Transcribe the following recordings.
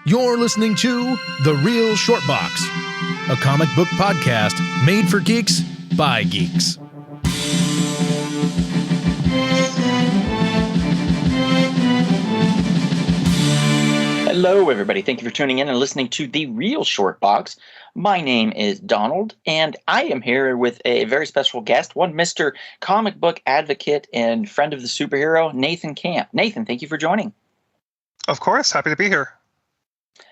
You're listening to The Real Short Box, a comic book podcast made for geeks by geeks. Hello, everybody. Thank you for tuning in and listening to The Real Short Box. My name is Donald, and I am here with a very special guest, one Mr. Comic Book Advocate and friend of the superhero, Nathan Camp. Nathan, thank you for joining. Of course. Happy to be here.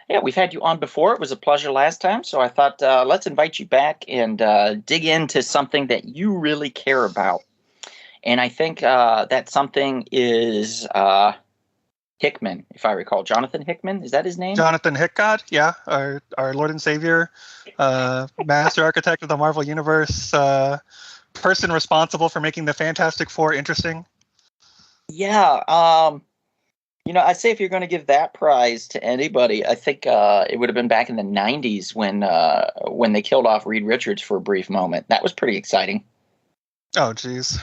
Yeah, we've had you on before. It was a pleasure last time, so I thought let's invite you back and dig into something that you really care about. And I think that something is Hickman, if I recall. Jonathan Hickman, is that his name? Jonathan Hickman, yeah, our Lord and Savior, master architect of the Marvel Universe, person responsible for making the Fantastic Four interesting. Yeah, I'd say if you're going to give that prize to anybody, I think it would have been back in the 90s when they killed off Reed Richards for a brief moment. That was pretty exciting. Oh, geez.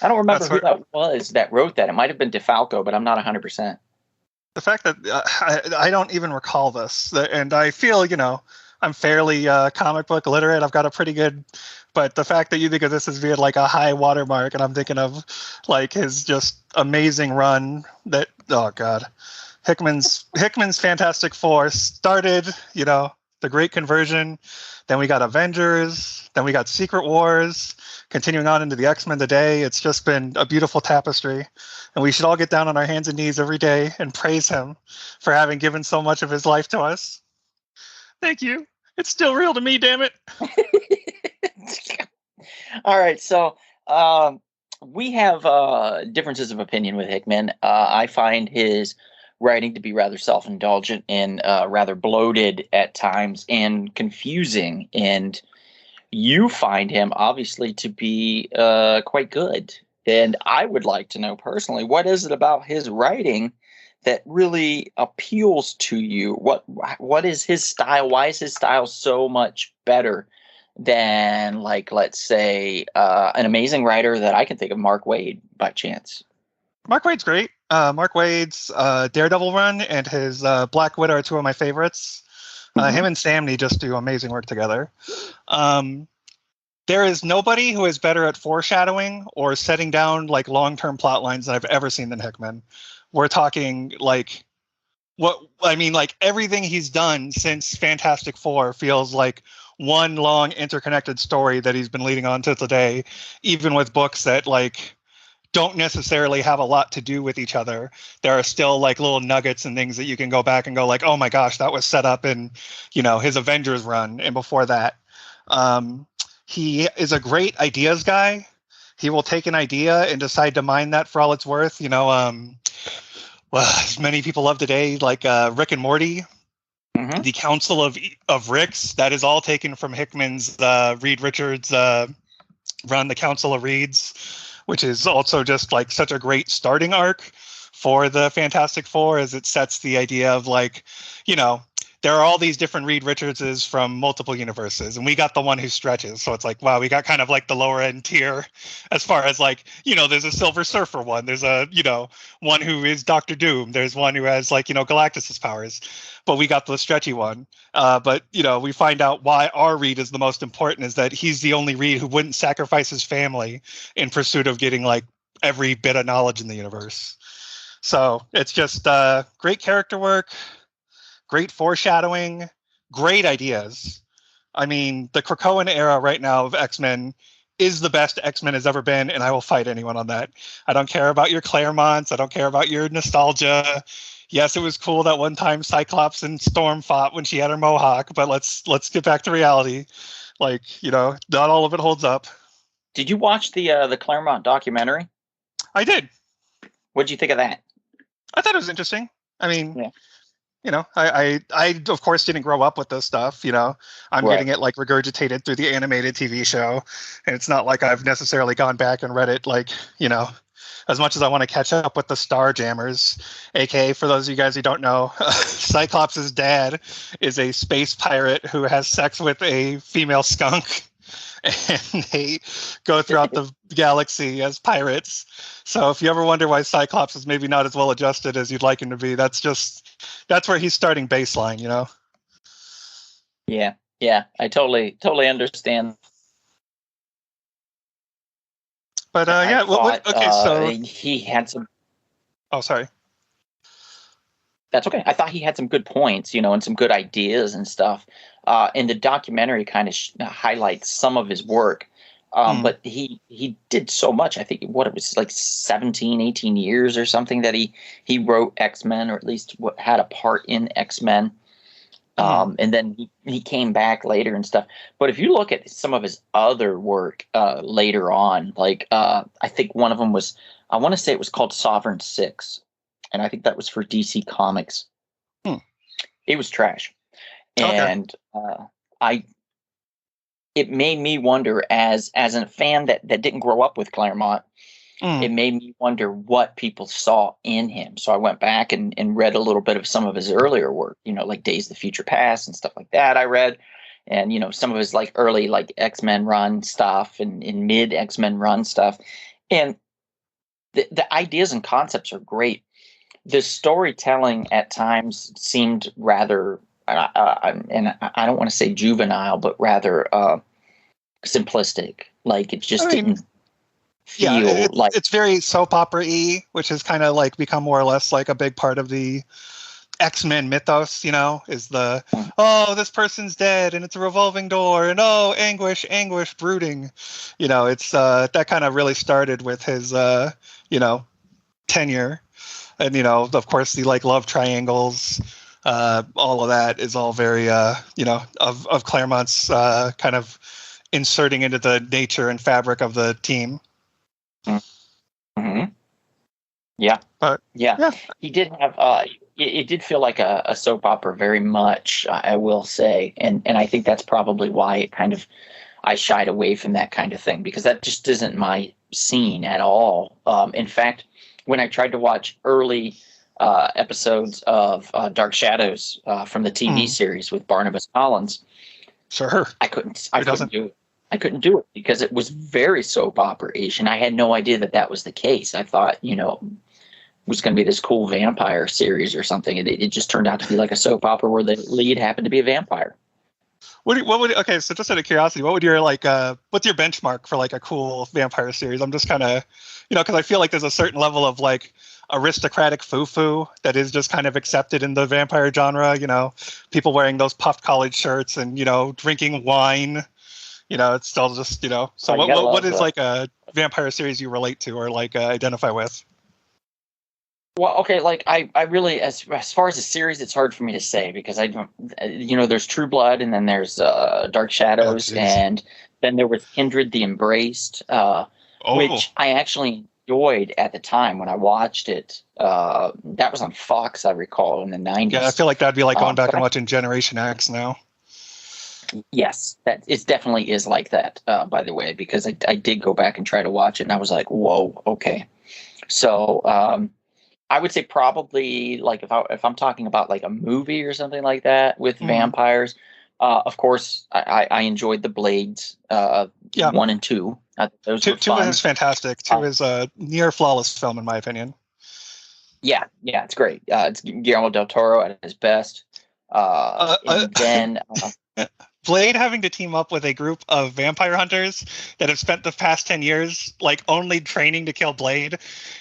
I don't remember who that was that wrote that. It might have been DeFalco, but I'm not 100%. The fact that I don't even recall this, and I feel, I'm fairly comic book literate. I've got a pretty good, but the fact that you think of this as being like a high watermark, and I'm thinking of like his just amazing run that, oh God, Hickman's Fantastic Four started, the Great Conversion, then we got Avengers, then we got Secret Wars, continuing on into the X-Men today. It's just been a beautiful tapestry, and we should all get down on our hands and knees every day and praise him for having given so much of his life to us. Thank you. It's still real to me, damn it. All right, so we have differences of opinion with Hickman. I find his writing to be rather self-indulgent and rather bloated at times and confusing. And you find him, obviously, to be quite good. And I would like to know personally, what is it about his writing that really appeals to you? What is his style? Why is his style so much better than, like, let's say, an amazing writer that I can think of, Mark Waid, by chance? Mark Waid's great. Mark Waid's Daredevil run and his Black Widow are two of my favorites. Him and Samney just do amazing work together. There is nobody who is better at foreshadowing or setting down like long-term plot lines that I've ever seen than Hickman. We're talking everything he's done since Fantastic Four feels like one long interconnected story that he's been leading on to today, even with books that don't necessarily have a lot to do with each other. There are still like little nuggets and things that you can go back and go like, oh my gosh, that was set up in, his Avengers run and before that. He is a great ideas guy. He will take an idea and decide to mine that for all it's worth. As many people love today, like Rick and Morty, the Council of Ricks, that is all taken from Hickman's Reed Richards run, the Council of Reeds, which is also just like such a great starting arc for the Fantastic Four, as it sets the idea of there are all these different Reed Richardses from multiple universes, and we got the one who stretches. So it's like, wow, we got kind of like the lower end tier as far as there's a Silver Surfer one. There's a, one who is Doctor Doom. There's one who has Galactus's powers, but we got the stretchy one. But we find out why our Reed is the most important is that he's the only Reed who wouldn't sacrifice his family in pursuit of getting every bit of knowledge in the universe. So it's just great character work. Great foreshadowing, great ideas. I mean, the Krakoan era right now of X-Men is the best X-Men has ever been, and I will fight anyone on that. I don't care about your Claremonts. I don't care about your nostalgia. Yes, it was cool that one time Cyclops and Storm fought when she had her mohawk, but let's get back to reality. Not all of it holds up. Did you watch the Claremont documentary? I did. What'd you think of that? I thought it was interesting. I mean... Yeah. I of course didn't grow up with this stuff. I'm getting it regurgitated through the animated TV show, and it's not like I've necessarily gone back and read it as much as I want to catch up with the Starjammers, aka for those of you guys who don't know, Cyclops' dad is a space pirate who has sex with a female skunk and they go throughout the galaxy as pirates. So if you ever wonder why Cyclops is maybe not as well adjusted as you'd like him to be, that's where he's starting baseline, you know? Yeah, I totally understand. But okay, so he had some. Oh, sorry. That's okay. I thought he had some good points, and some good ideas and stuff. And the documentary kind of highlights some of his work. But he did so much. I think it was like 17, 18 years or something that he wrote X-Men, or at least had a part in X-Men. And then he came back later and stuff. But if you look at some of his other work later on, like I think one of them was, I want to say it was called Sovereign 6. And I think that was for DC Comics. It was trash. And it made me wonder, as a fan that didn't grow up with Claremont, it made me wonder what people saw in him. So I went back and read a little bit of some of his earlier work, like Days of the Future Past and stuff like that I read. And, some of his like early like X-Men run stuff and in mid X-Men run stuff. And the ideas and concepts are great. The storytelling at times seemed rather, and I don't want to say juvenile, but rather simplistic. Like it just didn't feel like it's very soap opera-y, which has kind of like become more or less like a big part of the X-Men mythos. Is the this person's dead and it's a revolving door and anguish brooding. It's that kind of really started with his tenure. And, of course, the like love triangles, all of that is all very, of Claremont's kind of inserting into the nature and fabric of the team. Mm-hmm. Yeah. Yeah. He did have, it did feel like a soap opera very much, I will say. And I think that's probably why I shied away from that kind of thing, because that just isn't my scene at all. In fact, when I tried to watch early episodes of Dark Shadows from the TV series with Barnabas Collins, I couldn't do it. I couldn't do it because it was very soap opera-ish, and I had no idea that was the case. I thought, it was going to be this cool vampire series or something, and it just turned out to be like a soap opera where the lead happened to be a vampire. Okay, so just out of curiosity, what would your what's your benchmark for like a cool vampire series? I'm just kind of, because I feel like there's a certain level of like aristocratic foo-foo that is just kind of accepted in the vampire genre. People wearing those puffed collared shirts and drinking wine. It's still just So what is like a vampire series you relate to or like identify with? Well, okay, like I really, as far as a series, it's hard for me to say because I don't, there's True Blood and then there's Dark Shadows and then there was Kindred the Embraced, which I actually enjoyed at the time when I watched it. That was on Fox, I recall, in the 90s. Yeah, I feel like that'd be like going back and watching Generation X now. Yes, it definitely is like that, by the way, because I did go back and try to watch it and I was like, whoa, okay. So, I would say probably like if I'm talking about like a movie or something like that with vampires, of course I enjoyed the Blades 1 and 2. Those were fun. 2 is fantastic. 2 is a near flawless film in my opinion. Yeah, it's great. It's Guillermo del Toro at his best. And then Blade having to team up with a group of vampire hunters that have spent the past 10 years like only training to kill Blade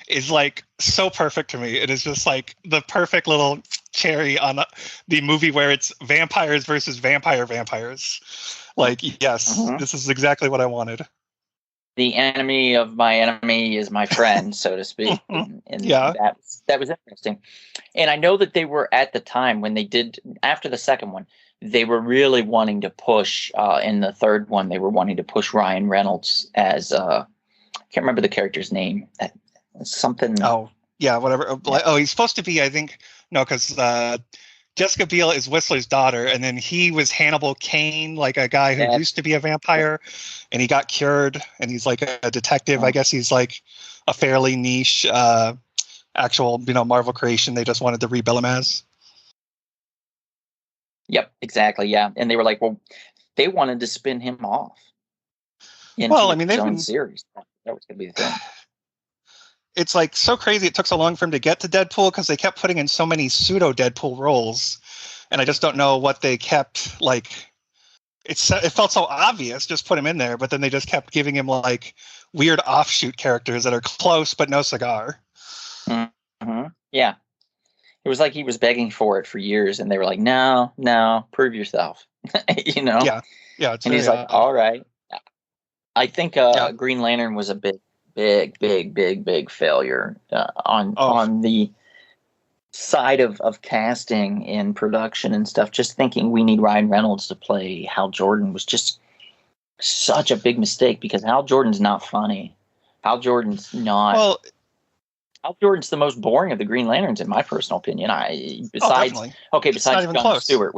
is like so perfect to me. It is just like the perfect little cherry on the movie where it's vampires versus vampires. Like, yes, This is exactly what I wanted. The enemy of my enemy is my friend, so to speak. And that was interesting. And I know that they were at the time when they did, after the second one, they were really wanting to push, in the third one, they were wanting to push Ryan Reynolds as, I can't remember the character's name. Something. Oh, yeah, whatever. He's supposed to be, I think, no, because Jessica Biel is Whistler's daughter, and then he was Hannibal Caine, like a guy who used to be a vampire, and he got cured, and he's like a detective. I guess he's like a fairly niche, actual, Marvel creation. They just wanted to rebill him as. Yep, exactly. Yeah. And they were like, well, they wanted to spin him off. into Well, I mean, his own series. That was going to be the thing. It's like so crazy it took so long for him to get to Deadpool because they kept putting in so many pseudo Deadpool roles, and I just don't know what they kept like. It felt so obvious, just put him in there, but then they just kept giving him like weird offshoot characters that are close but no cigar. Mm-hmm. Yeah, it was like he was begging for it for years, and they were like, "No, prove yourself," you know. Yeah. It's and he's like, "All right." I think Green Lantern was a big failure on the side of casting and production and stuff. Just thinking we need Ryan Reynolds to play Hal Jordan was just such a big mistake because Hal Jordan's not funny. Hal Jordan's not. Well, Hal Jordan's the most boring of the Green Lanterns, in my personal opinion. Besides John Stewart,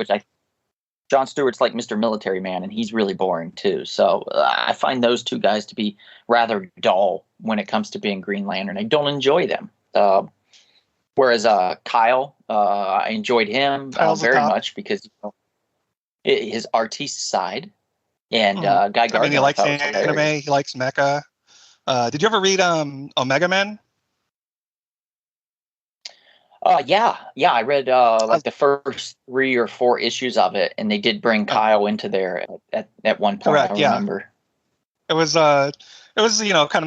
John Stewart's like Mr. Military Man, and he's really boring too. So I find those two guys to be rather dull when it comes to being Green Lantern. I don't enjoy them. Whereas Kyle, I enjoyed him very much because his artiste side, and Guy Gardner. I mean, he likes anime, he likes mecha. Did you ever read Omegaman? Yeah. I read like the first 3 or 4 issues of it, and they did bring Kyle into there at one point. Correct. I remember. It was kind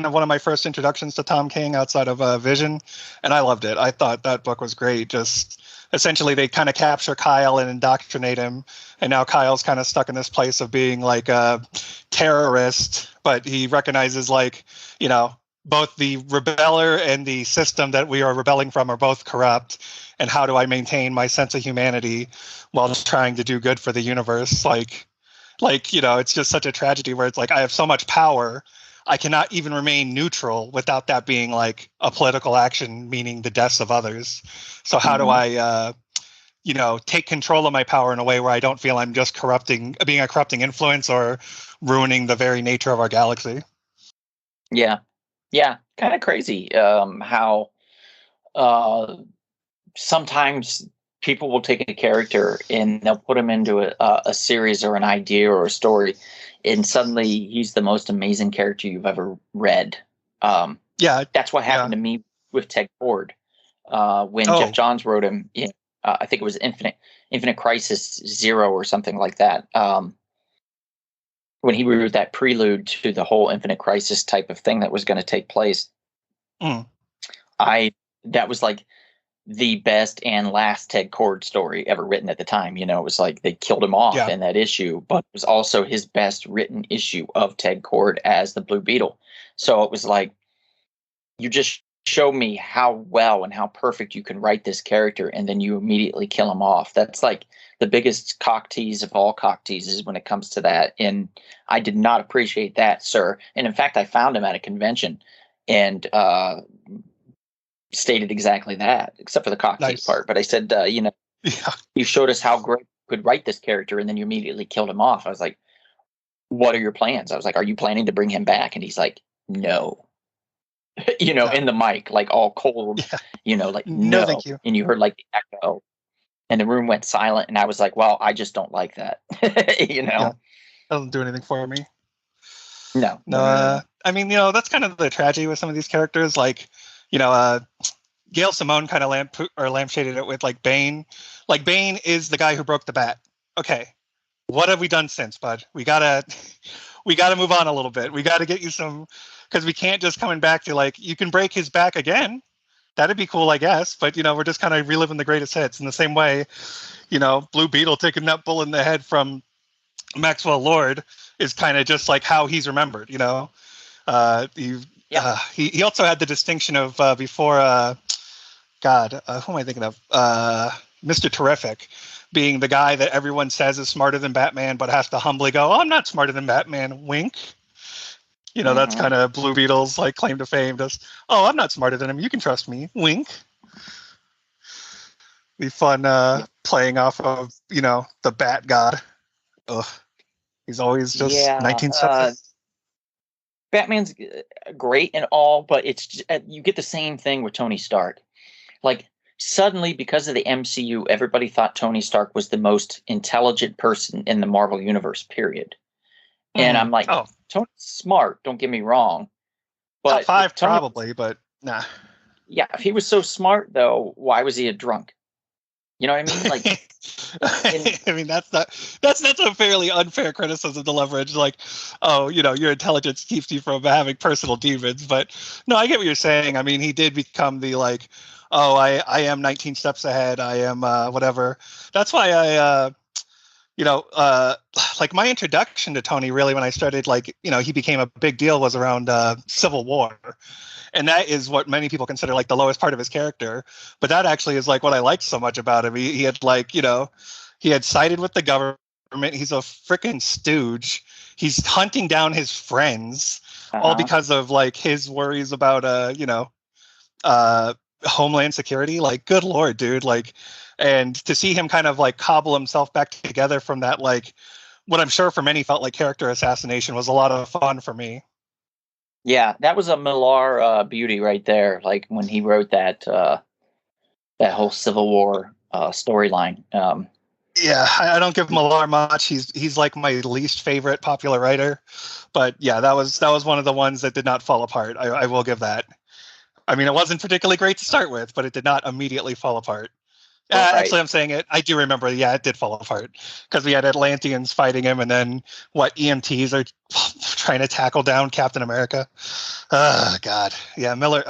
of one of my first introductions to Tom King outside of Vision, and I loved it. I thought that book was great. Just essentially they kind of capture Kyle and indoctrinate him, and now Kyle's kind of stuck in this place of being like a terrorist, but he recognizes like, both the rebeller and the system that we are rebelling from are both corrupt. And how do I maintain my sense of humanity while trying to do good for the universe? Like, it's just such a tragedy where it's like, I have so much power. I cannot even remain neutral without that being like a political action, meaning the deaths of others. So how do I, take control of my power in a way where I don't feel I'm just being a corrupting influence or ruining the very nature of our galaxy? Yeah, kind of crazy how sometimes people will take a character and they'll put him into a series or an idea or a story, and suddenly he's the most amazing character you've ever read. That's what happened to me with Ted Kord when Jeff Johns wrote him in, I think it was Infinite Crisis 0 or something like that. When he wrote that prelude to the whole Infinite Crisis type of thing that was going to take place, that was like the best and last Ted Kord story ever written at the time. It was like they killed him off in that issue, but it was also his best written issue of Ted Kord as the Blue Beetle. So it was like, you just show me how well and how perfect you can write this character, and then you immediately kill him off. That's like the biggest cock tease of all cock teases when it comes to that. And I did not appreciate that, sir. And in fact, I found him at a convention and stated exactly that, except for the cock tease part. But I said, you showed us how great you could write this character, and then you immediately killed him off. I was like, what are your plans? I was like, are you planning to bring him back? And he's like, no. In the mic, like all cold, like no, thank you. And you heard like the echo, and the room went silent, and I was like, well, I just don't like that. That doesn't do anything for me. No. I mean, that's kind of the tragedy with some of these characters. Like, Gail Simone kind of lampshaded it with like Bane. Like, Bane is the guy who broke the bat. Okay, what have we done since, bud? We gotta move on a little bit. We gotta get you some. Because we can't just coming back to like, you can break his back again. That'd be cool, I guess. But, we're just kind of reliving the greatest hits in the same way, Blue Beetle taking that bullet in the head from Maxwell Lord is kind of just like how he's remembered, He also had the distinction of before, who am I thinking of? Mr. Terrific being the guy that everyone says is smarter than Batman, but has to humbly go, I'm not smarter than Batman, wink. That's kind of Blue Beetle's like claim to fame. Just, I'm not smarter than him. You can trust me. Wink. Be fun playing off of, the Bat God. Ugh. He's always just 1970s. Batman's great and all, but it's just, you get the same thing with Tony Stark. Like, suddenly, because of the MCU, everybody thought Tony Stark was the most intelligent person in the Marvel Universe, period. And I'm like, oh, Tony's smart. Don't get me wrong. But top 5 Tony, probably, but nah. yeah, if he was so smart though, why was he a drunk? You know what I mean? Like, I mean, that's a fairly unfair criticism to leverage. Like, oh, your intelligence keeps you from having personal demons. But no, I get what you're saying. I mean, he did become the like, oh, I am 19 steps ahead. I am whatever. That's why like my introduction to Tony really when I started like, he became a big deal was around Civil War. And that is what many people consider like the lowest part of his character. But that actually is like what I liked so much about him. He had like, he had sided with the government. He's a freaking stooge. He's hunting down his friends, all because of like his worries about, homeland security. Like, good Lord, dude. Like, and to see him kind of like cobble himself back together from that, like what I'm sure for many felt like character assassination was a lot of fun for me. Yeah, that was a Millar beauty right there. Like when he wrote that whole Civil War storyline. Yeah, I don't give Millar much. He's like my least favorite popular writer, but yeah, that was one of the ones that did not fall apart. I will give that. I mean, it wasn't particularly great to start with, but it did not immediately fall apart. Right. Actually, I'm saying it. I do remember. Yeah, it did fall apart because we had Atlanteans fighting him, and then EMTs are trying to tackle down Captain America. Oh God, yeah, Miller.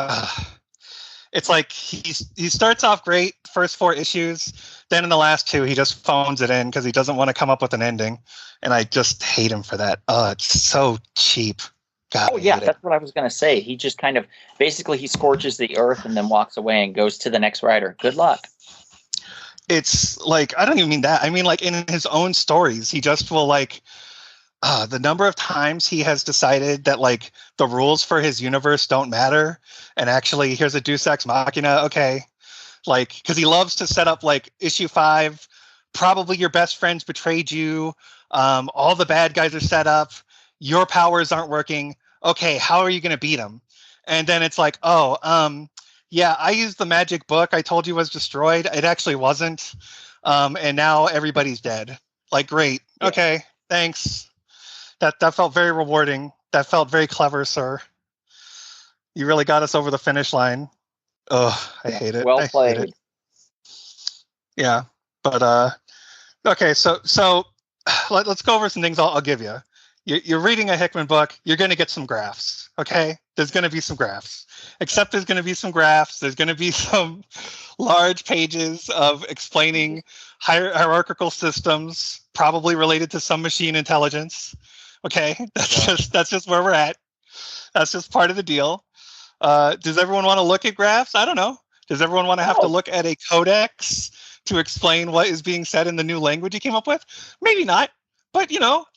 It's like he starts off great, first 4 issues, then in the last 2 he just phones it in because he doesn't want to come up with an ending, and I just hate him for that. Oh, it's so cheap. God, oh yeah, that's what I was going to say. He just kind of basically he scorches the earth and then walks away and goes to the next writer. Good luck. It's like, I don't even mean that. I mean, like in his own stories, he just will like, the number of times he has decided that like the rules for his universe don't matter. And actually here's a Deus Ex Machina. Okay. Like, cause he loves to set up like issue 5, probably your best friends betrayed you. All the bad guys are set up. Your powers aren't working. Okay. How are you going to beat them? And then it's like, yeah, I used the magic book I told you was destroyed. It actually wasn't. And now everybody's dead. Like, great. Yeah. Okay, thanks. That felt very rewarding. That felt very clever, sir. You really got us over the finish line. Oh, I hate it. Well played. Hate it. Yeah, but okay, so let's go over some things I'll give you. You're reading a Hickman book. You're going to get some graphs. Okay, there's going to be some graphs. Except there's going to be some graphs. There's going to be some large pages of explaining hierarchical systems, probably related to some machine intelligence. Okay, that's just where we're at. That's just part of the deal. Does everyone want to look at graphs? I don't know. Does everyone want to have to look at a codex to explain what is being said in the new language you came up with? Maybe not. But,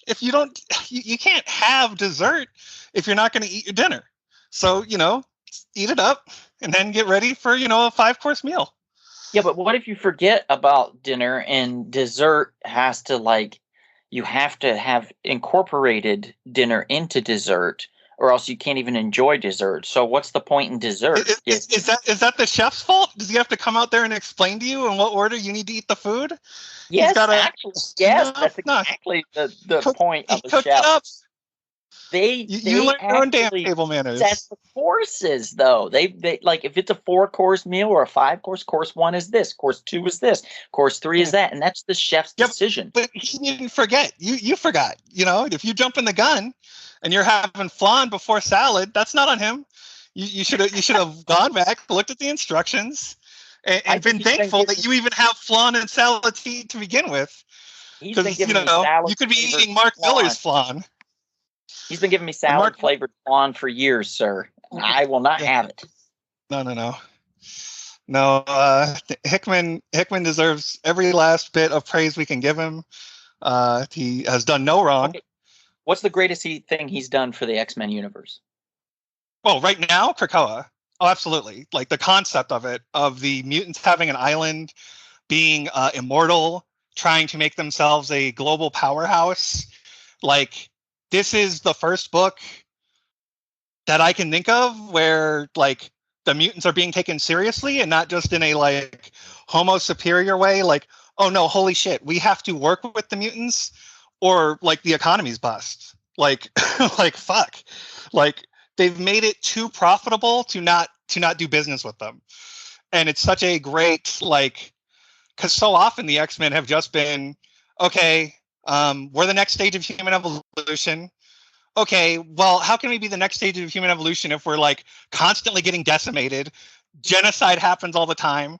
if you don't, you can't have dessert if you're not going to eat your dinner. So, eat it up and then get ready for, a 5-course meal. Yeah, but what if you forget about dinner and dessert has to you have to have incorporated dinner into dessert or else you can't even enjoy dessert. So what's the point in dessert? Is that the chef's fault? Does he have to come out there and explain to you in what order you need to eat the food? Yes, that's exactly the point of the chef. You learn your own damn table manners. That's the courses, though. They like if it's a 4-course meal or a 5-course, course 1 is this, course 2 is this, course 3 is that, and that's the chef's decision. But he didn't forget. You forgot. If you jump in the gun and you're having flan before salad, that's not on him. You should have gone back, looked at the instructions, and been thankful that you even have flan and salad to eat to begin with. Because you could be eating Mark Miller's flan. He's been giving me salad-flavored flan for years, sir. I will not have it. No. Hickman deserves every last bit of praise we can give him. He has done no wrong. Okay. What's the greatest thing he's done for the X-Men universe? Well, right now, Krakoa. Oh, absolutely. Like the concept of it, of the mutants having an island, being immortal, trying to make themselves a global powerhouse. Like, this is the first book that I can think of where like the mutants are being taken seriously and not just in a like homo superior way. Like, oh no, holy shit, we have to work with the mutants or like the economy's bust. Like, like fuck, like they've made it too profitable to not do business with them, and it's such a great like, because so often the X-Men have just been okay. We're the next stage of human evolution. Okay, well, how can we be the next stage of human evolution if we're like constantly getting decimated? Genocide happens all the time.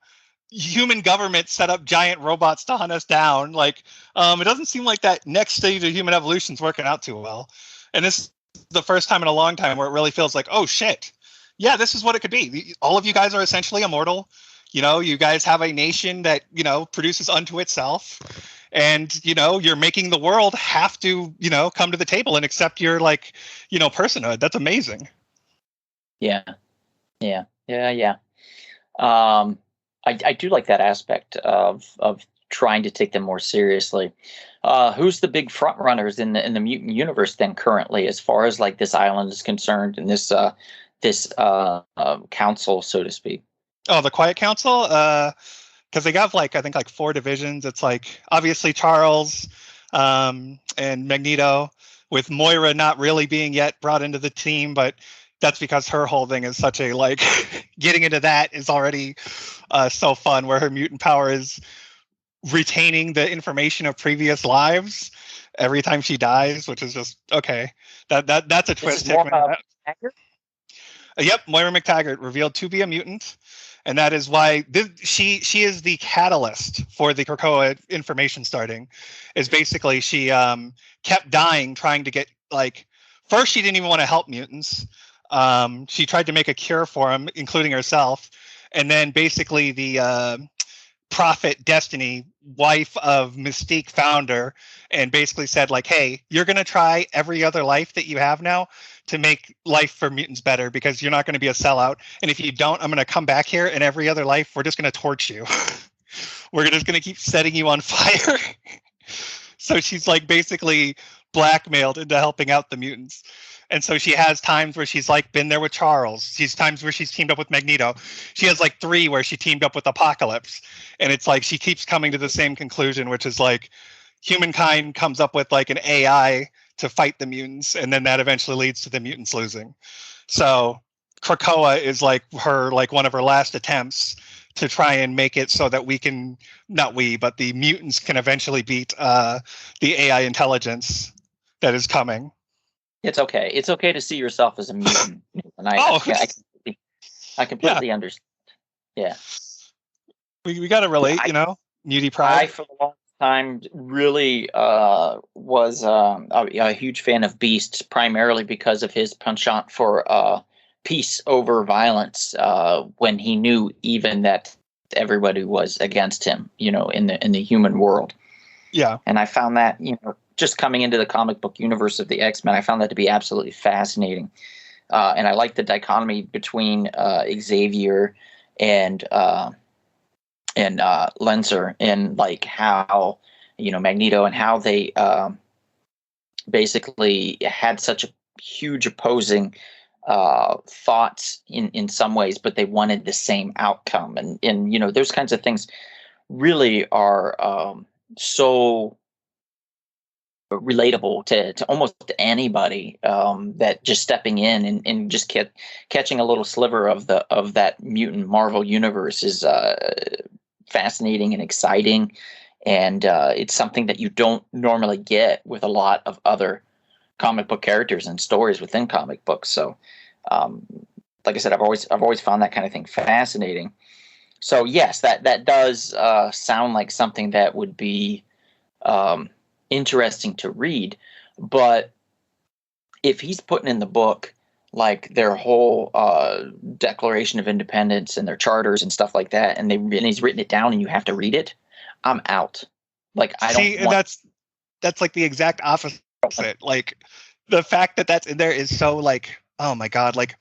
Human government set up giant robots to hunt us down. Like, it doesn't seem like that next stage of human evolution is working out too well. And this is the first time in a long time where it really feels like, oh shit, yeah, this is what it could be. All of you guys are essentially immortal. You know, you guys have a nation that, you know, produces unto itself. And, you know, you're making the world have to, you know, come to the table and accept your, like, you know, personhood. That's amazing. Yeah. I do like that aspect of trying to take them more seriously. Who's the big front runners in the mutant universe then currently, as far as like this island is concerned, and this council, so to speak? Oh, the Quiet Council? Because they have like, I think like 4 divisions. It's like obviously Charles and Magneto, with Moira not really being yet brought into the team, but that's because her whole thing is such a like getting into that is already so fun, where her mutant power is retaining the information of previous lives every time she dies, which is just okay. That's a twist. Yep, Moira McTaggart revealed to be a mutant. And that is why she is the catalyst for the Krakoa information starting. Is basically she kept dying trying to get, like, first she didn't even want to help mutants. She tried to make a cure for them, including herself. And then basically the Prophet Destiny, wife of Mystique, found her and basically said, like, hey, you're going to try every other life that you have now to make life for mutants better, because you're not going to be a sellout. And if you don't, I'm going to come back here, and every other life, we're just going to torch you. We're just going to keep setting you on fire. So she's like basically blackmailed into helping out the mutants. And so she has times where she's like been there with Charles. She's times where she's teamed up with Magneto. She has like 3 where she teamed up with Apocalypse. And it's like she keeps coming to the same conclusion, which is like humankind comes up with like an AI to fight the mutants, and then that eventually leads to the mutants losing. So Krakoa is like her, like one of her last attempts to try and make it so that we can, not we, but the mutants can eventually beat the AI intelligence that is coming. It's okay. It's okay to see yourself as a mutant. And I completely understand. Yeah. We got to relate, you know, mutie pride. I, for a long time, really was a huge fan of Beast, primarily because of his penchant for peace over violence, when he knew even that everybody was against him, you know, in the human world. Yeah. And I found that, you know, just coming into the comic book universe of the X-Men, I found that to be absolutely fascinating. And I like the dichotomy between Xavier and Lenser, and like how, you know, Magneto, and how they basically had such a huge opposing thoughts in some ways, but they wanted the same outcome. And you know, those kinds of things really are so relatable to almost anybody, that just stepping in and just catching a little sliver of that mutant Marvel universe is fascinating and exciting. And it's something that you don't normally get with a lot of other comic book characters and stories within comic books. So like I said, I've always found that kind of thing fascinating. So yes, that does sound like something that would be interesting to read. But if he's putting in the book like their whole Declaration of Independence and their charters and stuff like that, and he's written it down and you have to read it, I'm out. Like, I don't want... that's like the exact opposite. Like, the fact that that's in there is so like, oh my God. Like,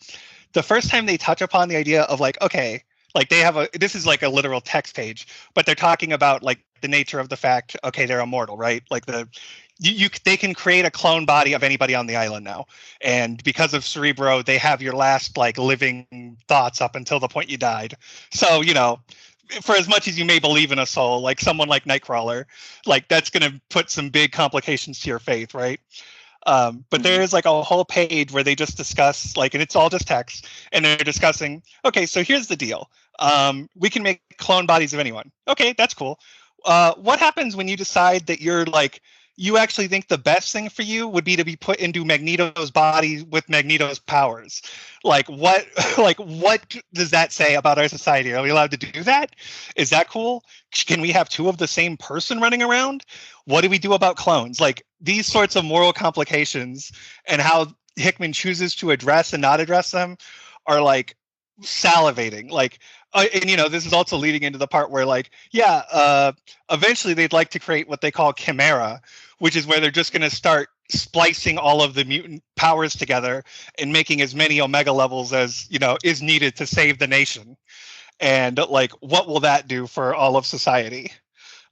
the first time they touch upon the idea of like, okay, like they have this is like a literal text page, but they're talking about like the nature of the fact, okay, they're immortal, right? Like they can create a clone body of anybody on the island now. And because of Cerebro, they have your last like living thoughts up until the point you died. So, you know, for as much as you may believe in a soul, like someone like Nightcrawler, like that's going to put some big complications to your faith, right? But there is like a whole page where they just discuss like, and it's all just text, and they're discussing, okay, so here's the deal. We can make clone bodies of anyone. Okay, that's cool. What happens when you decide that you're like, you actually think the best thing for you would be to be put into Magneto's body with Magneto's powers? Like what does that say about our society? Are we allowed to do that? Is that cool? Can we have two of the same person running around? What do we do about clones? Like these sorts of moral complications and how Hickman chooses to address and not address them are like salivating. Like, and you know, this is also leading into the part where like, eventually they'd like to create what they call Chimera, which is where they're just going to start splicing all of the mutant powers together and making as many Omega levels as, you know, is needed to save the nation. And like, what will that do for all of society?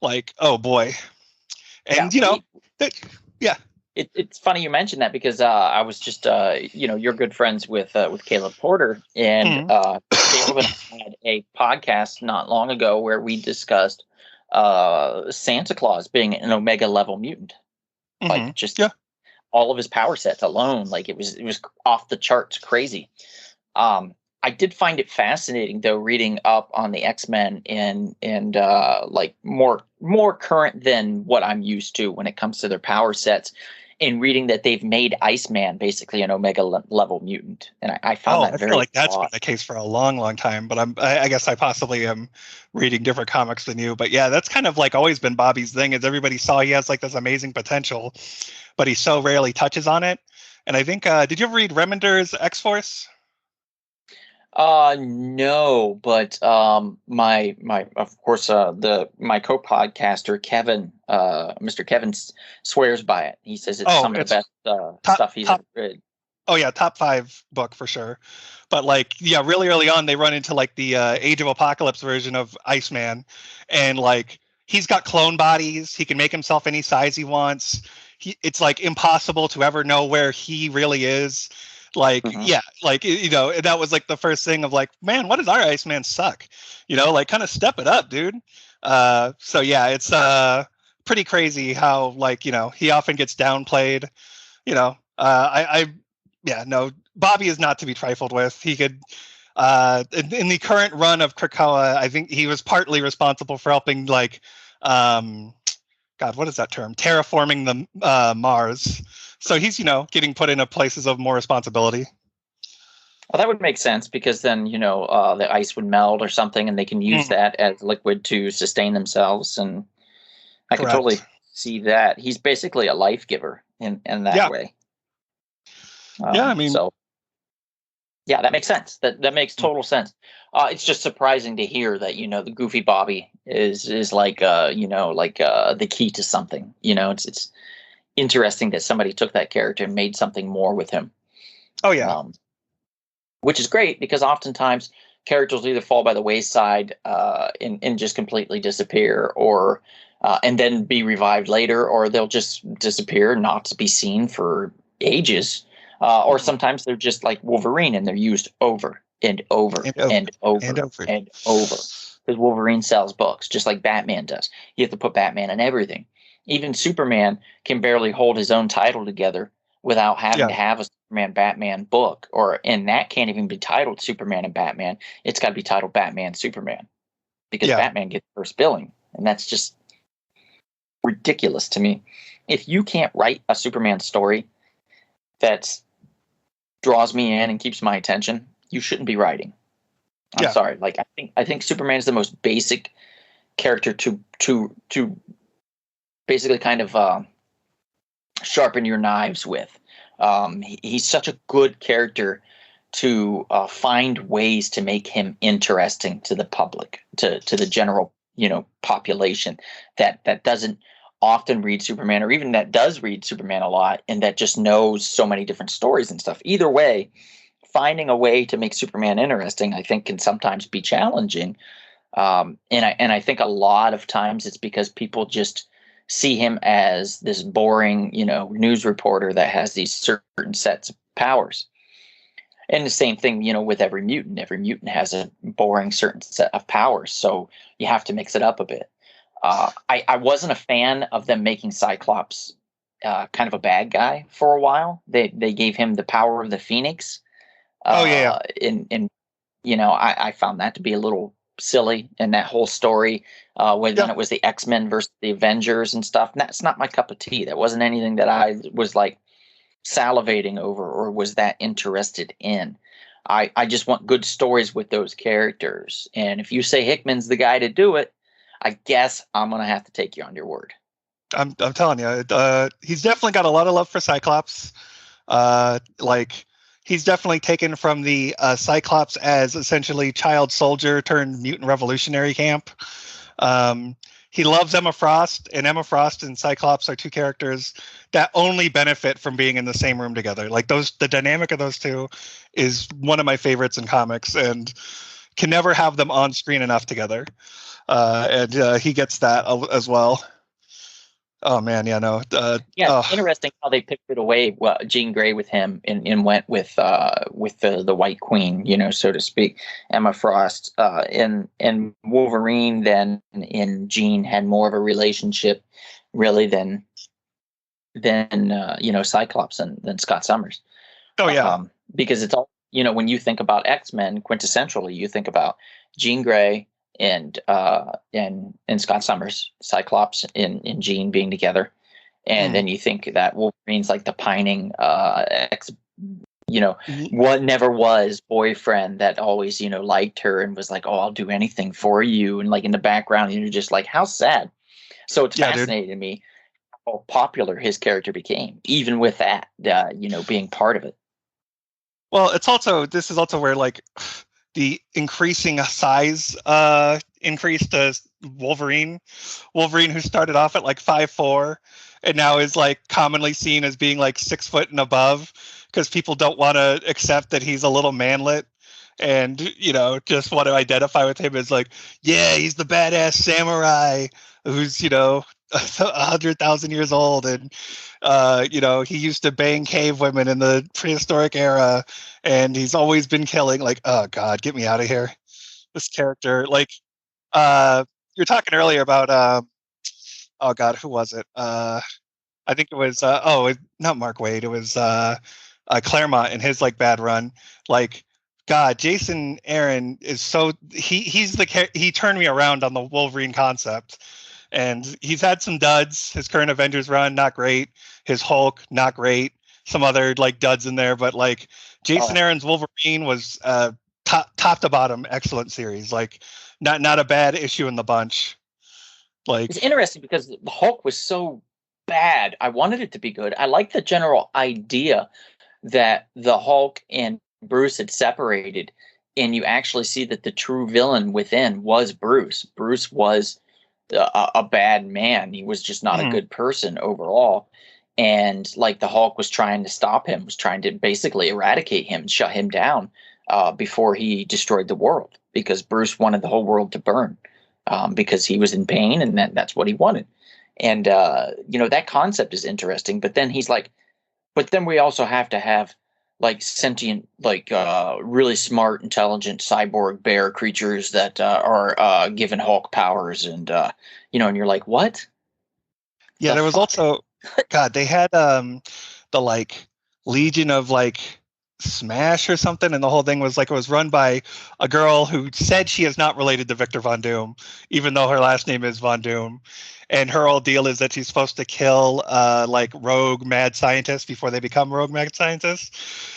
Like, oh boy. And, It's funny you mentioned that because I was just, you're good friends with Caleb Porter, and Caleb and I had a podcast not long ago where we discussed Santa Claus being an Omega level mutant, like all of his power sets alone, like it was off the charts, crazy. I did find it fascinating though, reading up on the X-Men and like more current than what I'm used to when it comes to their power sets. In reading that they've made Iceman basically an Omega level mutant, and I found that very. I feel like that's been the case for a long, long time. But I guess I possibly am reading different comics than you. But yeah, that's kind of like always been Bobby's thing. Is everybody saw he has like this amazing potential, but he so rarely touches on it. And I think did you ever read Remender's X-Force? No, but my of course my co-podcaster Kevin, Mr. Kevin swears by it. He says it's some of the best stuff he's ever read. Oh yeah, top 5 book for sure. But like, yeah, really early on they run into like the Age of Apocalypse version of Iceman, and like he's got clone bodies. He can make himself any size he wants. It's like impossible to ever know where he really is. Like, like, you know, that was like the first thing of like, man, what does our Iceman suck? You know, like kind of step it up, dude. So yeah, it's pretty crazy how like, you know, he often gets downplayed. You know, Bobby is not to be trifled with. He could, in the current run of Krakoa, I think he was partly responsible for helping like, God, what is that term? Terraforming the Mars. So he's, you know, getting put into places of more responsibility. Well, that would make sense because then, you know, the ice would melt or something and they can use that as liquid to sustain themselves. And I could totally see that. He's basically a life giver in that way. That makes sense. That makes total sense. It's just surprising to hear that, you know, the goofy Bobby is like, the key to something. You know, it's interesting that somebody took that character and made something more with him. Oh yeah. Which is great because oftentimes characters either fall by the wayside and just completely disappear, or and then be revived later, or they'll just disappear, not to be seen for ages. Or sometimes they're just like Wolverine and they're used over and over and over and over. Because Wolverine sells books just like Batman does. You have to put Batman in everything. Even Superman can barely hold his own title together without having to have a Superman-Batman book. And that can't even be titled Superman and Batman. It's got to be titled Batman-Superman. Because Batman gets first billing. And that's just ridiculous to me. If you can't write a Superman story that draws me in and keeps my attention, you shouldn't be writing. I'm sorry. Like I think Superman is the most basic character to basically kind of sharpen your knives with. He's such a good character to find ways to make him interesting to the public, to the general, you know, population that doesn't often read Superman, or even that does read Superman a lot and that just knows so many different stories and stuff. Either way, finding a way to make Superman interesting, I think, can sometimes be challenging. And I think a lot of times it's because people just see him as this boring, you know, news reporter that has these certain sets of powers. And the same thing, you know, with every mutant. Every mutant has a boring certain set of powers, so you have to mix it up a bit. I wasn't a fan of them making Cyclops kind of a bad guy for a while. They gave him the power of the Phoenix. Oh yeah. And I found that to be a little silly in that whole story. When it was the X-Men versus the Avengers and stuff. And that's not my cup of tea. That wasn't anything that I was like salivating over or was that interested in. I just want good stories with those characters. And if you say Hickman's the guy to do it, I guess I'm gonna have to take you on your word. I'm telling you, he's definitely got a lot of love for Cyclops. He's definitely taken from the Cyclops as essentially child soldier turned mutant revolutionary camp. He loves Emma Frost, and Emma Frost and Cyclops are two characters that only benefit from being in the same room together. Like the dynamic of those two is one of my favorites in comics, and can never have them on screen enough together. And he gets that as well. Oh man, yeah, no. Interesting how they picked it away. Well, Jean Grey with him and went with the White Queen, so to speak. Emma Frost and Wolverine then in Jean had more of a relationship, really than Cyclops and than Scott Summers. Oh yeah, because it's all when you think about X-Men, quintessentially you think about Jean Grey and Scott Summers, Cyclops and Jean being together, and then you think that Wolverine's like the pining what never was boyfriend that always liked her and was like, oh, I'll do anything for you, and like in the background you're just like, how sad. So it's fascinating to me how popular his character became, even with that being part of it. Well, this is also where like the increasing size increased Wolverine, who started off at like 5'4", and now is like commonly seen as being like 6 foot and above because people don't want to accept that he's a little manlet, and just want to identify with him as like, yeah, he's the badass samurai who's 100,000 years old, and he used to bang cave women in the prehistoric era, and he's always been killing. Like, oh god, get me out of here. This character, like, you're talking earlier about oh god, who was it? I think it was not Mark Waid. It was Claremont in his like bad run. Like, god, Jason Aaron is so he turned me around on the Wolverine concept. And he's had some duds. His current Avengers run, not great. His Hulk, not great. Some other like duds in there, but like Jason Aaron's Wolverine was top to bottom excellent series. Like not a bad issue in the bunch. Like, it's interesting because the Hulk was so bad. I wanted it to be good. I like the general idea that the Hulk and Bruce had separated, and you actually see that the true villain within was Bruce. Bruce was a bad man. He was just not a good person overall. And like the Hulk was trying to stop him, was trying to basically eradicate him, shut him down before he destroyed the world, because Bruce wanted the whole world to burn because he was in pain, and that's what he wanted. And, that concept is interesting. But then he's like, but then we also have to have like sentient, like really smart, intelligent cyborg bear creatures that are given Hulk powers, and and you're like, what? Yeah, there was also, God, they had the like Legion of like Smash or something, and the whole thing was like it was run by a girl who said she is not related to Victor Von Doom, even though her last name is Von Doom. And her whole deal is that she's supposed to kill like rogue mad scientists before they become rogue mad scientists.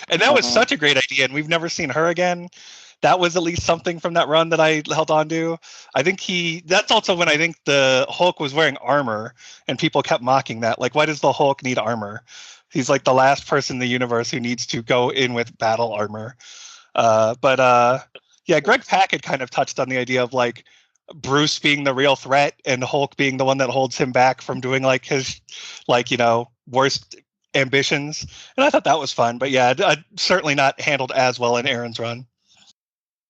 And that was such a great idea, and we've never seen her again. That was at least something from that run that I held on to. I think that's also when I think the Hulk was wearing armor, and people kept mocking that. Like, why does the Hulk need armor? He's like the last person in the universe who needs to go in with battle armor. But Greg Pak had kind of touched on the idea of like Bruce being the real threat and Hulk being the one that holds him back from doing like his worst ambitions. And I thought that was fun. But yeah, certainly not handled as well in Aaron's run.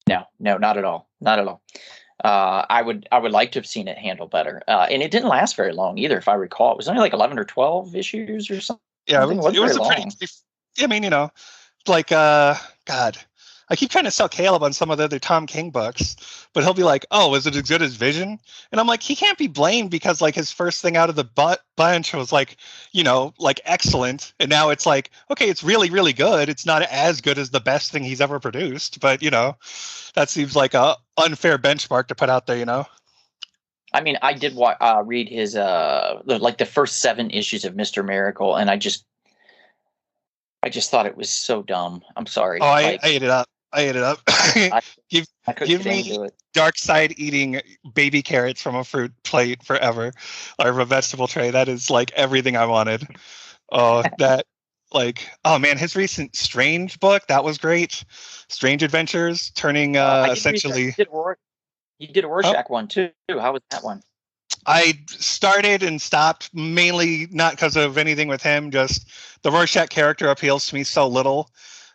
No, not at all. Not at all. I would like to have seen it handled better. And it didn't last very long either, if I recall. It was only like 11 or 12 issues or something. Yeah, it was a pretty. I mean, like God, I keep trying to sell Caleb on some of the other Tom King books, but he'll be like, "Oh, is it as good as Vision?" And I'm like, he can't be blamed because like his first thing out of the bunch was like, like excellent, and now it's like, okay, it's really, really good. It's not as good as the best thing he's ever produced, but that seems like a unfair benchmark to put out there. I mean, I did read his the first 7 issues of Mr. Miracle, and I just thought it was so dumb. I'm sorry. Oh, I ate it up. I Give me Dark Side eating baby carrots from a fruit plate forever, or a vegetable tray. That is like everything I wanted. Oh, oh man, his recent Strange book, that was great. Strange Adventures, turning essentially. He did a Rorschach one too. How was that one? I started and stopped, mainly not because of anything with him. Just the Rorschach character appeals to me so little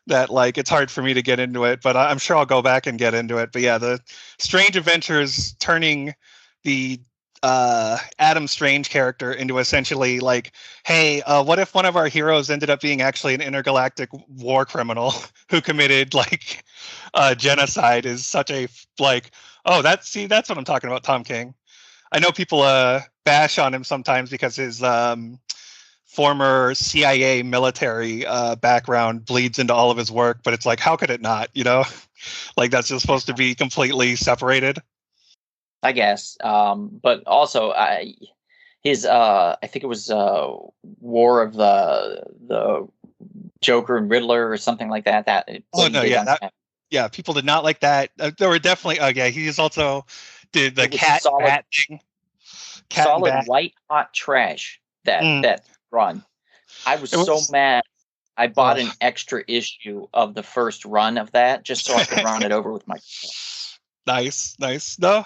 that like it's hard for me to get into it. But I'm sure I'll go back and get into it. But yeah, the Strange Adventures turning the Adam Strange character into essentially like, hey, what if one of our heroes ended up being actually an intergalactic war criminal who committed like genocide, is such a like, oh, that's what I'm talking about, Tom King. I know people bash on him sometimes because his former CIA military background bleeds into all of his work, but it's like, how could it not? Like that's just supposed to be completely separated. I guess, but also I think it was War of the Joker and Riddler or something like that. Yeah, people did not like that. There were definitely. He's also did the cat bat thing. Solid white hot trash. That run. I was so mad. I bought an extra issue of the first run of that just so I could run it over with my. Nice. No,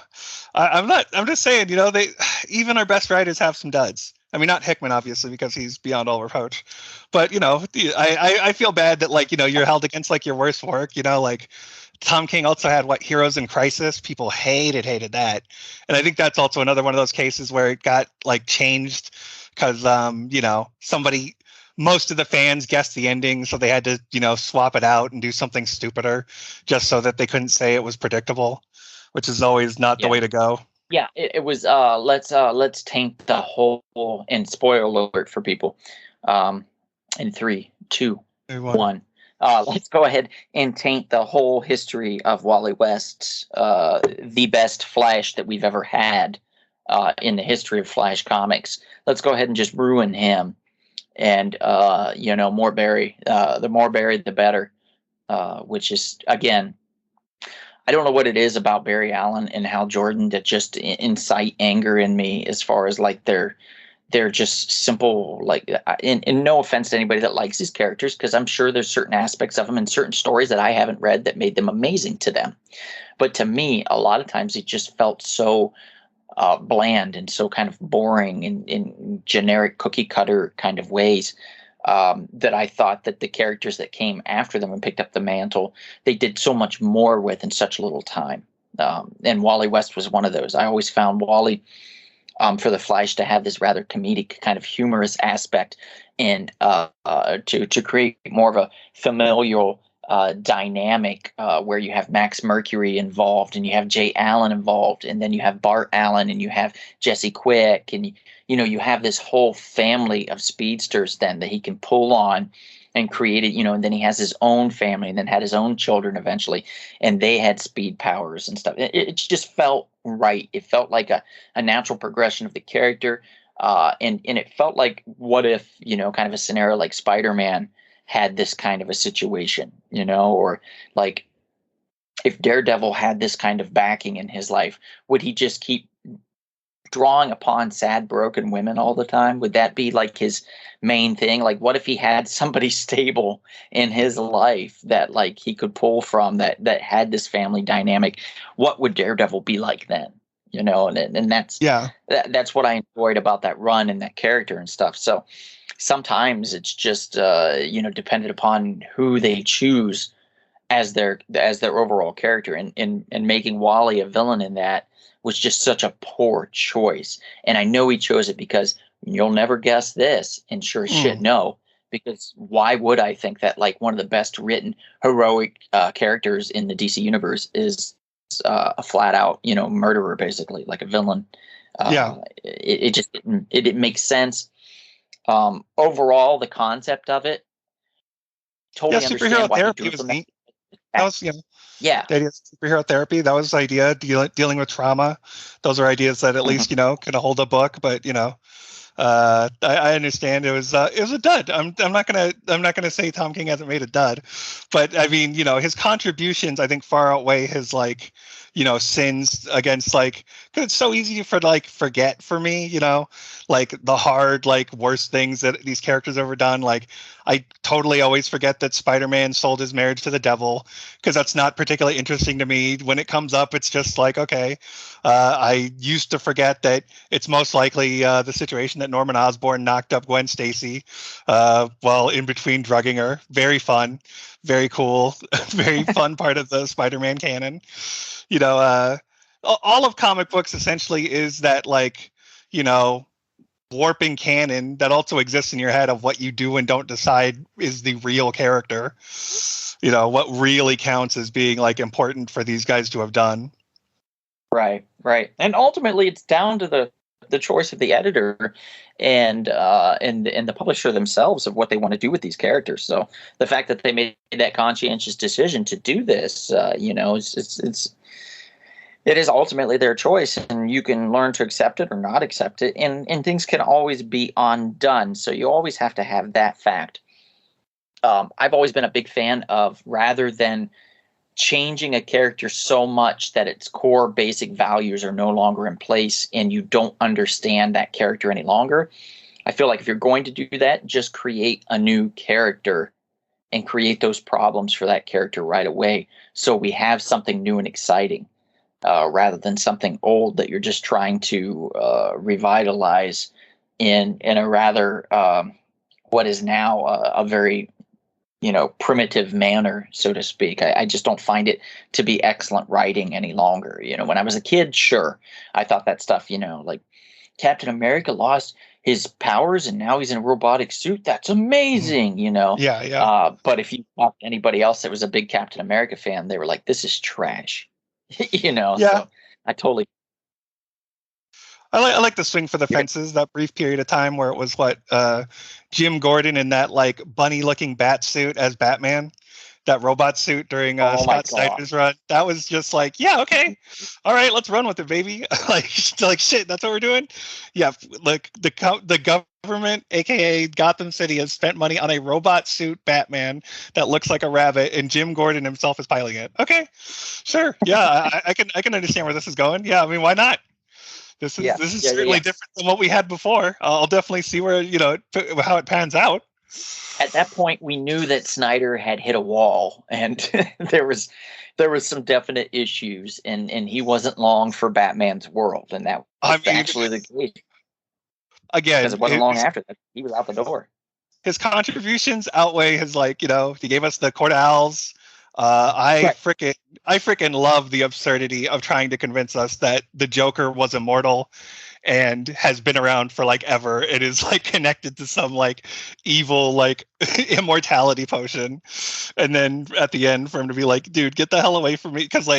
I'm not. I'm just saying. They even our best writers have some duds. I mean, not Hickman, obviously, because he's beyond all reproach. But I feel bad that like you're held against like your worst work. Like Tom King also had Heroes in Crisis. People hated that, and I think that's also another one of those cases where it got like changed because most of the fans guessed the ending, so they had to swap it out and do something stupider just so that they couldn't say it was predictable, which is always not the way to go. Yeah, it was. Let's taint the whole. And spoiler alert for people. In 3, 2, 1. Let's go ahead and taint the whole history of Wally West, the best Flash that we've ever had in the history of Flash comics. Let's go ahead and just ruin him. And more Barry. The more Barry, the better. Which is again. I don't know what it is about Barry Allen and Hal Jordan that just incite anger in me as far as like they're just simple, like, and no offense to anybody that likes these characters, because I'm sure there's certain aspects of them and certain stories that I haven't read that made them amazing to them. But to me, a lot of times it just felt so bland and so kind of boring in generic cookie cutter kind of ways. That I thought that the characters that came after them and picked up the mantle, they did so much more with in such little time. And Wally West was one of those. I always found Wally, for the Flash, to have this rather comedic kind of humorous aspect and to create more of a familial dynamic where you have Max Mercury involved and you have Jay Allen involved and then you have Bart Allen and you have Jesse Quick and you have this whole family of speedsters then that he can pull on and create it, and then he has his own family and then had his own children eventually and they had speed powers and stuff. It just felt right. It felt like a natural progression of the character, and it felt like what if kind of a scenario like Spider-Man had this kind of a situation, or like if Daredevil had this kind of backing in his life, would he just keep drawing upon sad, broken women all the time? Would that be like his main thing? Like, what if he had somebody stable in his life that like he could pull from that had this family dynamic? What would Daredevil be like then? And that's what I enjoyed about that run and that character and stuff. So sometimes it's just dependent upon who they choose as their overall character, and making Wally a villain in that was just such a poor choice. And I know he chose it because you'll never guess this, and sure as shit no, because why would I think that like one of the best written heroic characters in the DC universe is a flat out, murderer, basically like a villain. It just it makes sense. Overall, the concept of it, totally understand why he drew from that. That was, yeah. The idea of superhero therapy, that was the idea. Dealing with trauma, those are ideas that at least can hold a book. But I understand it was a dud. I'm not gonna say Tom King hasn't made a dud, but I mean, his contributions I think far outweigh his sins against because it's so easy for forget for me, the hard worst things that these characters ever done. Like I totally always forget that Spider-Man sold his marriage to the devil because that's not particularly interesting to me. When it comes up, it's just like, okay, I used to forget that it's most likely the situation that Norman Osborn knocked up Gwen Stacy while in between drugging her. Very fun, very cool, very fun part of the Spider-Man canon. All of comic books essentially is that warping canon that also exists in your head of what you do and don't decide is the real character. What really counts as being important for these guys to have done. Right. And ultimately it's down to the choice of the editor and the publisher themselves of what they want to do with these characters. So the fact that they made that conscientious decision to do this, it is ultimately their choice, and you can learn to accept it or not accept it, and things can always be undone. So you always have to have that fact. I've always been a big fan of, rather than changing a character so much that its core basic values are no longer in place and you don't understand that character any longer, I feel like if you're going to do that, just create a new character and create those problems for that character right away, so we have something new and exciting. Rather than something old that you're just trying to revitalize in a rather what is now a very primitive manner, so to speak. I just don't find it to be excellent writing any longer. When I was a kid, sure, I thought that stuff. Like Captain America lost his powers and now he's in a robotic suit. That's amazing. Yeah. But if you talk to anybody else that was a big Captain America fan, they were like, "This is trash." Yeah. So I totally. I like the swing for the fences, that brief period of time where it was Jim Gordon in that bunny looking bat suit as Batman, that robot suit during Scott Snyder's run. That was just yeah, okay, all right, let's run with it, baby. Shit, that's what we're doing. Yeah, the government, aka Gotham City, has spent money on a robot suit Batman that looks like a rabbit, and Jim Gordon himself is piloting it. Okay, sure, yeah, I can understand where this is going. Yeah, I mean, why not? This is certainly different than what we had before. I'll definitely see where how it pans out. At that point, we knew that Snyder had hit a wall, and there was some definite issues, and he wasn't long for Batman's world, and that was actually the case. Again, because it wasn't long after that he was out the door. His contributions outweigh his he gave us the Court of Owls. I freaking love the absurdity of trying to convince us that the Joker was immortal and has been around for ever. It is connected to some evil immortality potion, and then at the end for him to be dude, get the hell away from me, because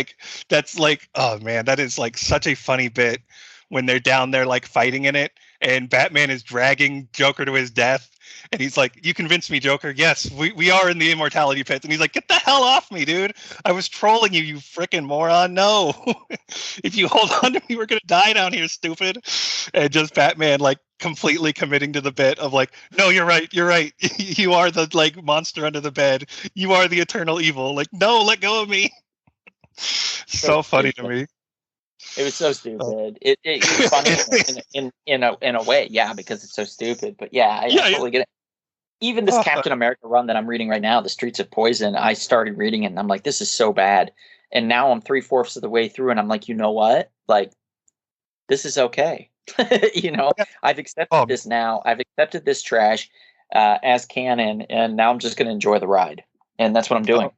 that's oh man, that is such a funny bit when they're down there fighting in it and Batman is dragging Joker to his death. And he's like, "You convinced me, Joker. Yes, we are in the immortality pits." And he's like, "Get the hell off me, dude. I was trolling you, you freaking moron. No. If you hold on to me, we're going to die down here, stupid." And just Batman, completely committing to the bit of "No, you're right. You're right. You are the, monster under the bed. You are the eternal evil. No, let go of me." So funny to me. It was so stupid. It was funny in a way, yeah, because it's so stupid. But yeah, I totally get it. Even this Captain America run that I'm reading right now, The Streets of Poison, I started reading it and I'm like, this is so bad. And now I'm 3/4 of the way through and I'm like, you know what? This is okay. I've accepted this now. I've accepted this trash as canon, and now I'm just going to enjoy the ride. And that's what I'm doing.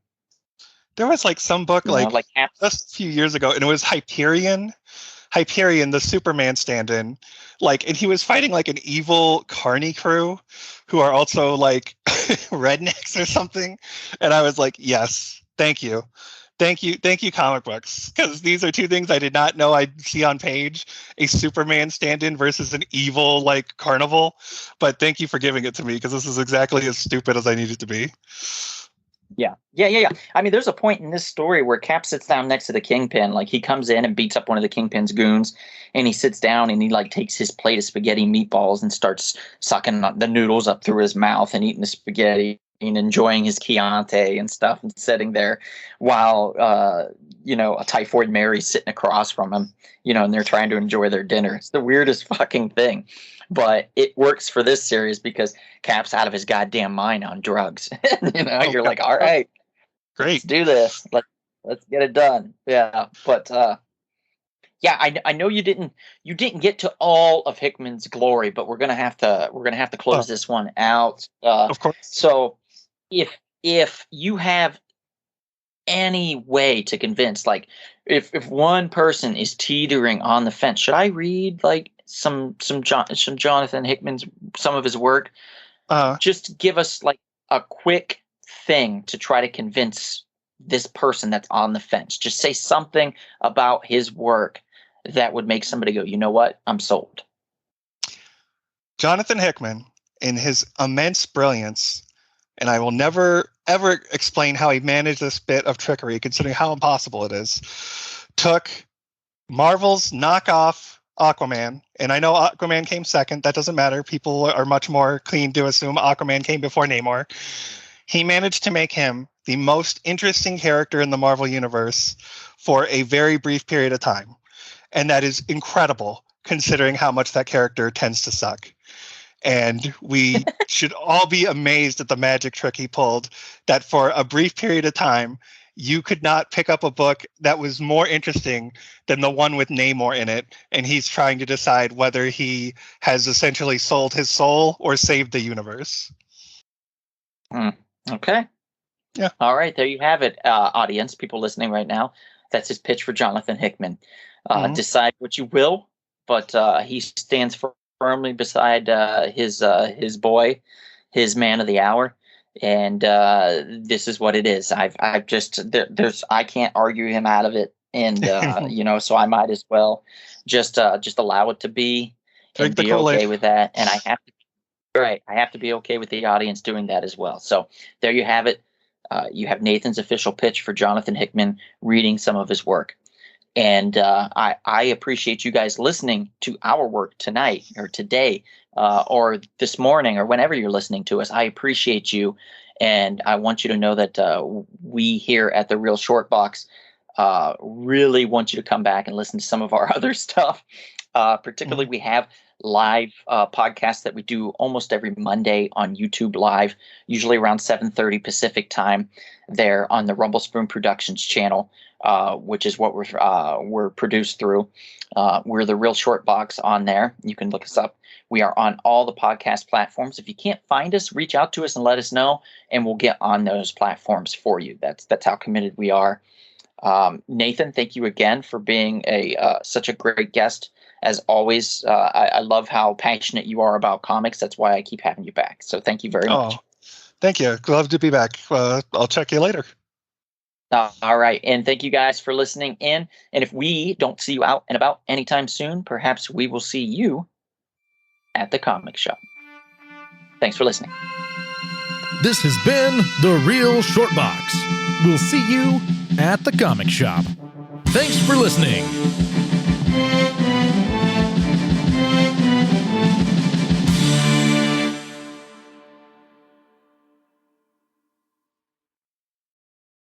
There was some book just a few years ago, and it was Hyperion. Hyperion, the Superman stand-in, like, and he was fighting like an evil carny crew who are also like rednecks or something. And I was like, yes, thank you. Thank you, comic books, because these are two things I did not know I'd see on page: a Superman stand-in versus an evil like carnival. But thank you for giving it to me, because this is exactly as stupid as I need it to be. Yeah. I mean, there's a point in this story where Cap sits down next to the Kingpin. Like, he comes in and beats up one of the Kingpin's goons, and he sits down and he like takes his plate of spaghetti meatballs and starts sucking the noodles up through his mouth and eating the spaghetti and enjoying his Chianti and stuff, and sitting there while a typhoid Mary's sitting across from him, and they're trying to enjoy their dinner. It's the weirdest fucking thing. But it works for this series because Cap's out of his goddamn mind on drugs. You're like, all right, great, let's do this. Let's get it done. Yeah, but I know you didn't get to all of Hickman's glory, but we're gonna have to close this one out. Of course. So if you have any way to convince, like, if one person is teetering on the fence, should I read like some Jonathan Hickman's, some of his work? Just give us like a quick thing to try to convince this person that's on the fence. Just say something about his work that would make somebody go, you know what, I'm sold. Jonathan Hickman, in his immense brilliance, and I will never, ever explain how he managed this bit of trickery, considering how impossible it is, took Marvel's knockoff Aquaman, and I know Aquaman came second. That doesn't matter. People are much more clean to assume Aquaman came before Namor. He managed to make him the most interesting character in the Marvel Universe for a very brief period of time. And that is incredible, considering how much that character tends to suck. And we should all be amazed at the magic trick he pulled, that for a brief period of time, you could not pick up a book that was more interesting than the one with Namor in it. And he's trying to decide whether he has essentially sold his soul or saved the universe. Okay. Yeah. All right. There you have it, audience, people listening right now. That's his pitch for Jonathan Hickman. Decide what you will, but he stands firmly beside his boy, his man of the hour. And this is what it is. I can't argue him out of it. And, so I might as well just allow it to be and be okay with that. And I have to be okay with the audience doing that as well. So there you have it. You have Nathan's official pitch for Jonathan Hickman, reading some of his work. And I appreciate you guys listening to our work tonight or today or this morning or whenever you're listening to us. I appreciate you. And I want you to know that we here at The Real Short Box really want you to come back and listen to some of our other stuff. Particularly, we have live podcasts that we do almost every Monday on YouTube Live, usually around 7:30 Pacific time there on the Rumble Spoon Productions channel, which is what we're produced through. We're The Real Short Box on there. You can look us up. We are on all the podcast platforms. If you can't find us, reach out to us and let us know, and we'll get on those platforms for you. That's how committed we are. Nathan, thank you again for being such a great guest. As always, I love how passionate you are about comics. That's why I keep having you back. So thank you very much. Thank you. Glad to be back. I'll check you later. All right. And thank you guys for listening in. And if we don't see you out and about anytime soon, perhaps we will see you at the comic shop. Thanks for listening. This has been The Real Short Box. We'll see you at the comic shop. Thanks for listening.